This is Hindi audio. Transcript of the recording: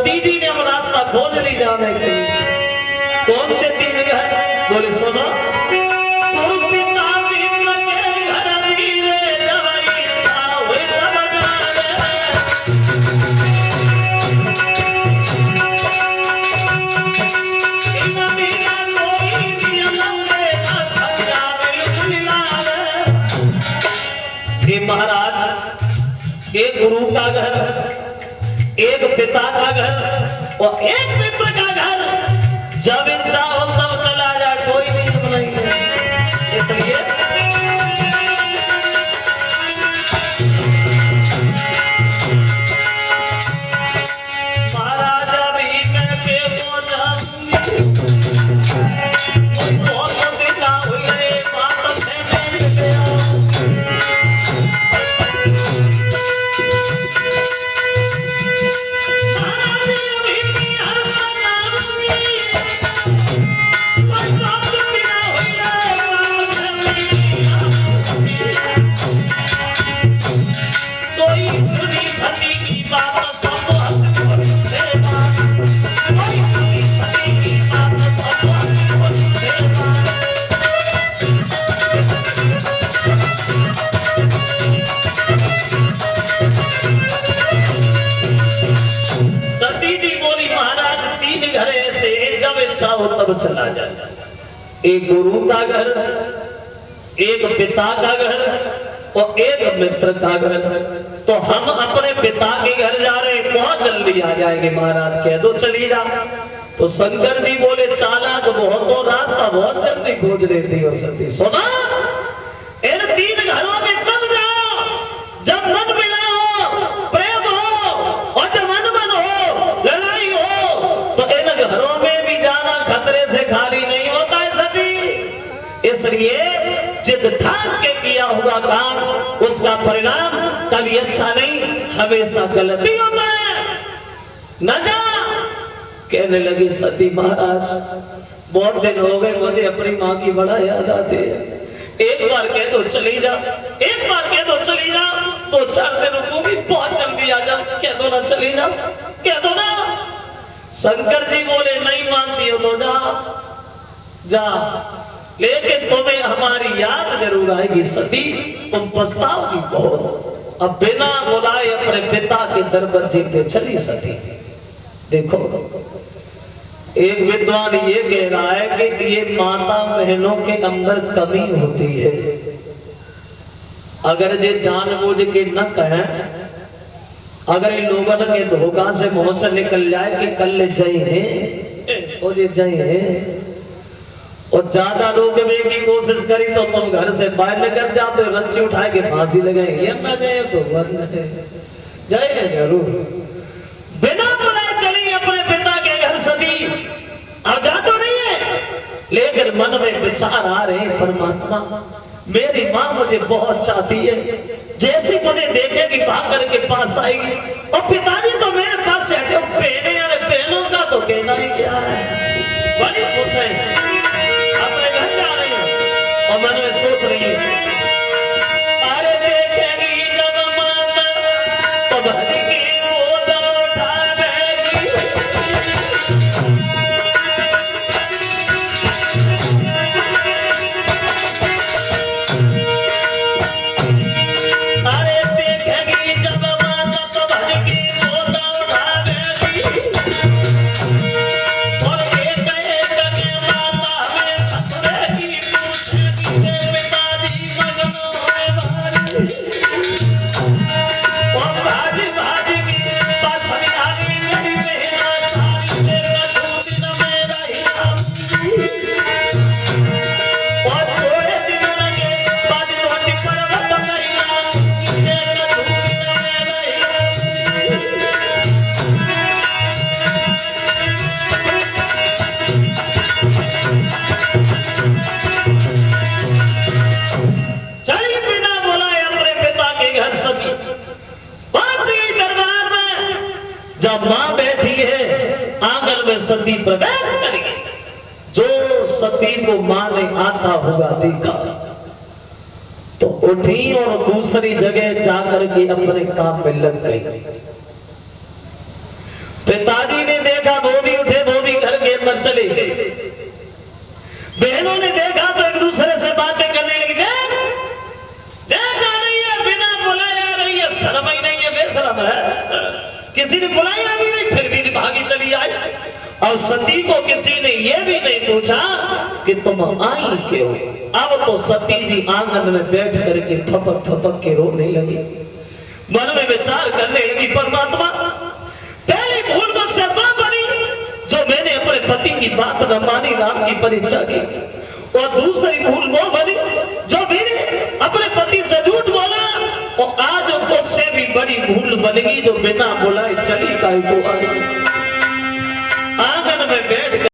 सती जी ने अब रास्ता खोज ली जाने के लिए। कौन से 3 घर? बोले सुनो, महाराज, एक गुरु का घर, एक पिता का घर और एक मित्र का घर। जब इच्छा हो तब चला जा, कोई नियम नहीं है। इसलिए महाराजा भी मैं के बोझा बहुत दिन हुए बात से मिल गया। हो तब चला जाए। एक गुरु का घर, एक पिता का घर और एक मित्र का घर। तो हम अपने पिता के घर जा रहे हैं, बहुत जल्दी आ जाएंगे महाराज, कह दो चली जा। तो शंकर जी बोले चालाक बहुत हो, रास्ता बहुत जल्दी खोज लेती हो सती। सुना, इन 3 घरों में तब जाओ जब मन मिला हो, प्रेम हो, और जब अनबन हो, लड़ाई हो, तो इन घरों में खतरे से खाली नहीं होता है सती। इसलिए जिद ठान के किया हुआ काम, उसका परिणाम कभी अच्छा नहीं, हमेशा गलती होता है। न जा, कहने लगी सती महाराज, बहुत दिन हो गए, मुझे अपनी माँ की बड़ा याद आती है। एक बार कह दो चली जा, एक बार कह दो चली जा, 2-4 दिनों को भी बहुत जल्दी आ जा, कह दो ना चली जा, कह दो ना। शंकर जी बोले नहीं मानती हो तो जा जा, लेकिन तुम्हें हमारी याद जरूर आएगी सती, तुम पछताओगी बहुत। अब बिना बुलाए अपने पिता के दरवाजे पे चली सती। देखो, एक विद्वान ये कह रहा है कि ये माता बहनों के अंदर कमी होती है। अगर ये जानबूझ के न कहें, अगर इन लोगों के धोखा से मुंह से निकल जाए कि कल ले जाइए और ये जाइए, और ज्यादा रोकने की कोशिश करी तो तुम घर से बाहर निकल जाते हो, रस्सी उठा के फांसी लगाएंगे। न जाए तो बस जाइए जरूर। बिना बुलाए चली अपने पिता के घर सती। अब जा तो नहीं है, लेकिन मन में विचार आ रहे, परमात्मा मेरी माँ मुझे बहुत चाहती है, जैसी मुझे देखेगी भाग करके पास आएगी। और पिताजी तो मेरे पास से हटे, पहने वाले पहनों का तो कहना ही क्या है, बड़ी खुश है, अपने घर जा रही है और मन में सोच रही है, अरे देखेगी जब माता तो भज की गोद उठावेगी। जब मां बैठी है आंगन में सती प्रवेश करेगी। जो सती को मां ने आता हुआ देखा तो उठी और दूसरी जगह जाकर के अपने काम में लग गई। पिताजी ने देखा, वो भी उठे, वो भी घर के अंदर चले गए। बहनों ने देखा तो एक दूसरे से बातें करने लगी। देख आ रही है, बिना बुलाए आ रही है, शर्म ही नहीं है, बेशरम है। किसी ने बुलाया भी नहीं, फिर भी भागी चली आई। और सती को किसी ने यह भी नहीं पूछा कि तुम आई क्यों। अब तो सती जी आंगन में बैठ करके फपक फपक के रोने लगी। मन में विचार करने लगी, परमात्मा पहली भूल मुझसे वह बनी जो मैंने अपने पति की बात न मानी, राम की परीक्षा की। और दूसरी भूल वो बनी जो मैंने अपने पति से झूठ बोला। और आज उससे भी बड़ी भूल बनेगी जो बिना बुलाए चली काय को आई। आंगन में बैठ